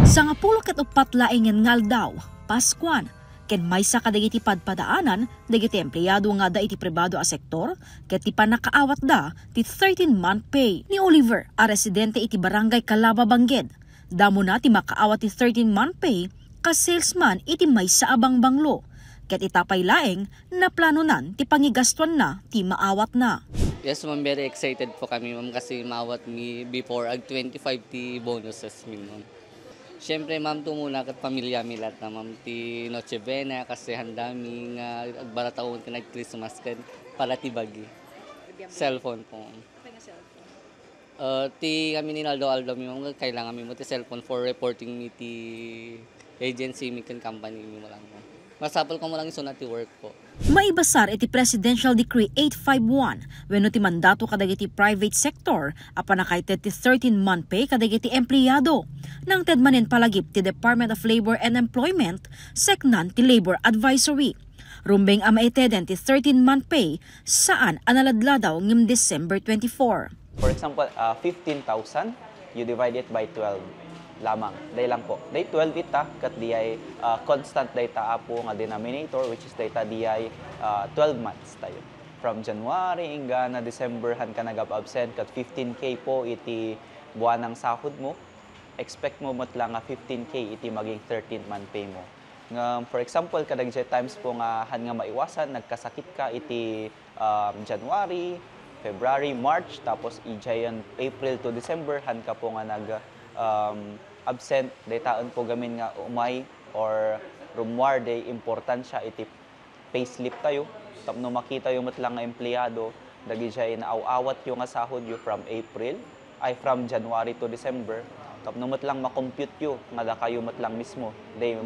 Sa nga 14 laing ngal daw, Paskuan, ken maysa kadagiti padpadaanan dagiti empleyado nga da iti pribado a sektor ket ti panakaawat da ti 13-month pay. Ni Oliver, a residente iti barangay Calaba, Bangged, damo na ti makaawat ti 13-month pay ka salesman iti maysa abang banglo. Ket itapay laeng na planonan ti pangigastuan na ti maawat na. Yes, ma'am, very excited po kami, ma'am, kasi maawat mi before ag 25 ti bonuses mi, ma'am. Siyempre, ma'am, tumuna kat pamilya mi lahat na, ma'am, ti Noche Buena kasi handa mi nga agbaratawon ka nag-Christmas kan para ti bagi. Cellphone po, ma'am. Ti kami ni Aldo mi, ma'am, kailangan mi mo ti cellphone for reporting mi ti agency mi kan company mi mo lang, ma'am. Masapol ko mo lang isunat ti work po. Maibasar iti Presidential Decree 851 wenno ti mandato kadagiti private sector apan nakaited ti 13-month pay kadagiti empleyado. Nang tedmanen palagip ti Department of Labor and Employment seknan ti Labor Advisory. Rumbeng a maiteden ti 13-month pay saan analadladaw ngem December 24. For example, 15,000 you divide it by 12 lamang. Day lang po. Day 12 ita kat di ay constant data po nga denominator which is data di ay 12 months tayo. From January hanggang na December han ka nagab-absent kat 15K po iti buwan ng sahod mo. Expect mo lang nga 15K iti maging 13-month pay mo. For example, kadag times po nga han nga maiwasan nagkasakit ka iti January, February, March tapos ijayan April to December han ka po nga absent dataan po gamin nga umay or rumwar day importansya iti payslip tayo tapno makita yung matlang nga empleyado dagi siya inaaw-awat yung nga sahod yo from January to December tapno matlang makompute yo nga da kayo matlang mismo day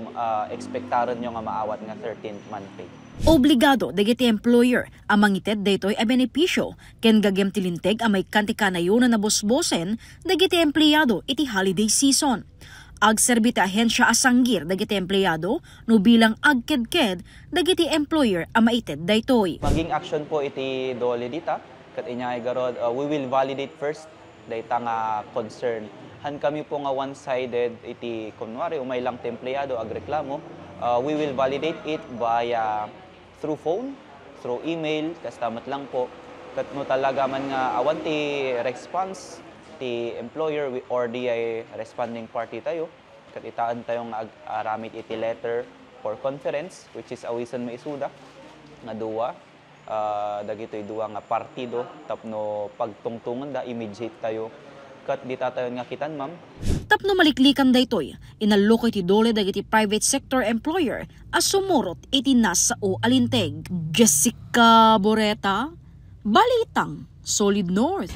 expectaron yo nga maawat nga 13-month pay. Obligado dagiti employer ang mangited daytoy a benepisyo ken gagem ti linteg a may kanti-kanayo na nabosbosen dagiti empleyado iti holiday season. Agserbi ti ahensya a sanggir dagiti empleyado no bilang agkedked dagiti employer a maited daytoy. Maging action po iti dole dita ket inyay garod we will validate first dayta nga concern. Han kami po nga one-sided iti kunwari umay lang ti empleyado agreklamo, we will validate it via through phone, through email, kastamat lang po. Kat mo talaga man nga awan ti response ti employer or di ay responding party tayo. Kat itaan tayong aramid iti letter for conference which is awisan maisuda nga duwa. Dagitoy duwa nga partido tapno pagtungtungan da immediate tayo. Kat di tatayon nga kitan, ma'am. Tapno maliklikan daytoy, inalokay ti dole dagiti private sector employer as sumurot iti nasa o alinteg. Jessica Boreta, Balitang, Solid North.